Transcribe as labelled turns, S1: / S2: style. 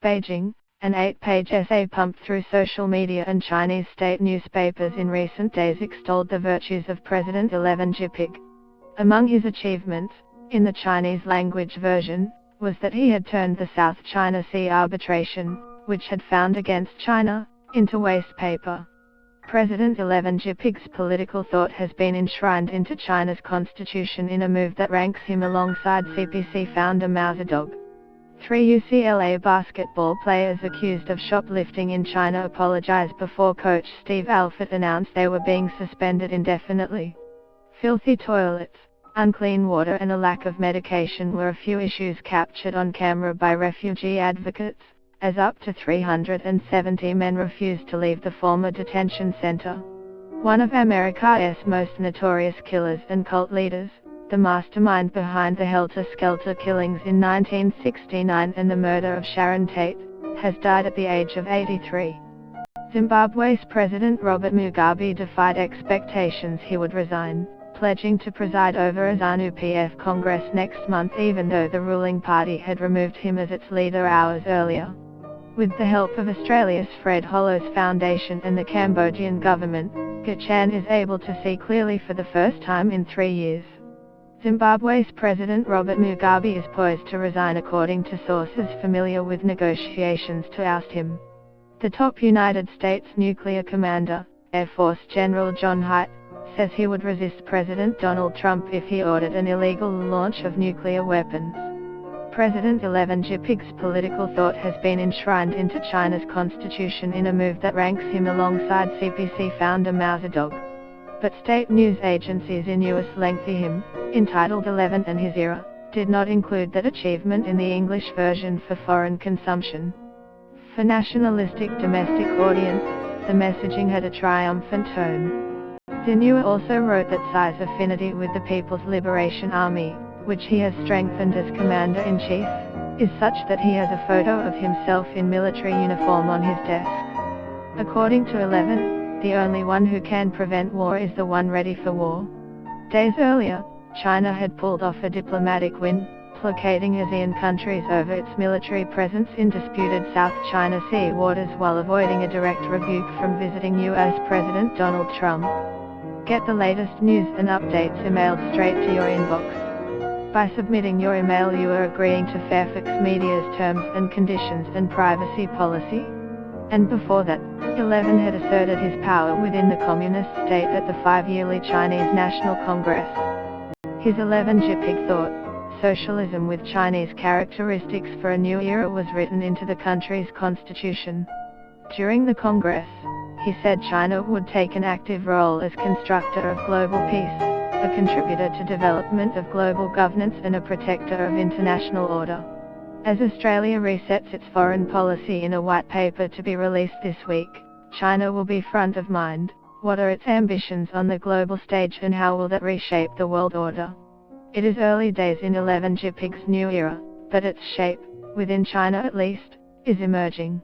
S1: Beijing, an 8-page essay pumped through social media and Chinese state newspapers in recent days extolled the virtues of President Xi Jinping. Among his achievements, in the Chinese language version, was that he had turned the South China Sea arbitration, which had found against China, into waste paper. President Xi Jinping's political thought has been enshrined into China's constitution in a move that ranks him alongside CPC founder Mao Zedong. 3 UCLA basketball players accused of shoplifting in China apologized before coach Steve Alford announced they were being suspended indefinitely. Filthy toilets, unclean water and a lack of medication were a few issues captured on camera by refugee advocates, as up to 370 men refused to leave the former detention center. One of America's most notorious killers and cult leaders, the mastermind behind the helter-skelter killings in 1969 and the murder of Sharon Tate, has died at the age of 83. Zimbabwe's President Robert Mugabe defied expectations he would resign, pledging to preside over a ZANU-PF Congress next month even though the ruling party had removed him as its leader hours earlier. With the help of Australia's Fred Hollows Foundation and the Cambodian government, Gachan is able to see clearly for the first time in 3 years. Zimbabwe's President Robert Mugabe is poised to resign according to sources familiar with negotiations to oust him. The top United States nuclear commander, Air Force General John Haidt, says he would resist President Donald Trump if he ordered an illegal launch of nuclear weapons. President Xi Jinping's political thought has been enshrined into China's constitution in a move that ranks him alongside CPC founder Mao Zedong. But state news agencies in US lengthy him, entitled 11 and His Era, did not include that achievement in the English version for foreign consumption. For nationalistic domestic audience, the messaging had a triumphant tone. Deneuve also wrote that Xi's affinity with the People's Liberation Army, which he has strengthened as Commander-in-Chief, is such that he has a photo of himself in military uniform on his desk. According to 11, the only one who can prevent war is the one ready for war. Days earlier, China had pulled off a diplomatic win, placating ASEAN countries over its military presence in disputed South China Sea waters while avoiding a direct rebuke from visiting US President Donald Trump. Get the latest news and updates emailed straight to your inbox. By submitting your email you are agreeing to Fairfax Media's terms and conditions and privacy policy. And before that, 11 had asserted his power within the communist state at the 5-yearly Chinese National Congress. His 11 Jinping thought, socialism with Chinese characteristics for a new era, was written into the country's constitution. During the Congress, he said China would take an active role as constructor of global peace, a contributor to development of global governance and a protector of international order. As Australia resets its foreign policy in a white paper to be released this week, China will be front of mind. What are its ambitions on the global stage and how will that reshape the world order? It is early days in 11 Jinping's new era, but its shape, within China at least, is emerging.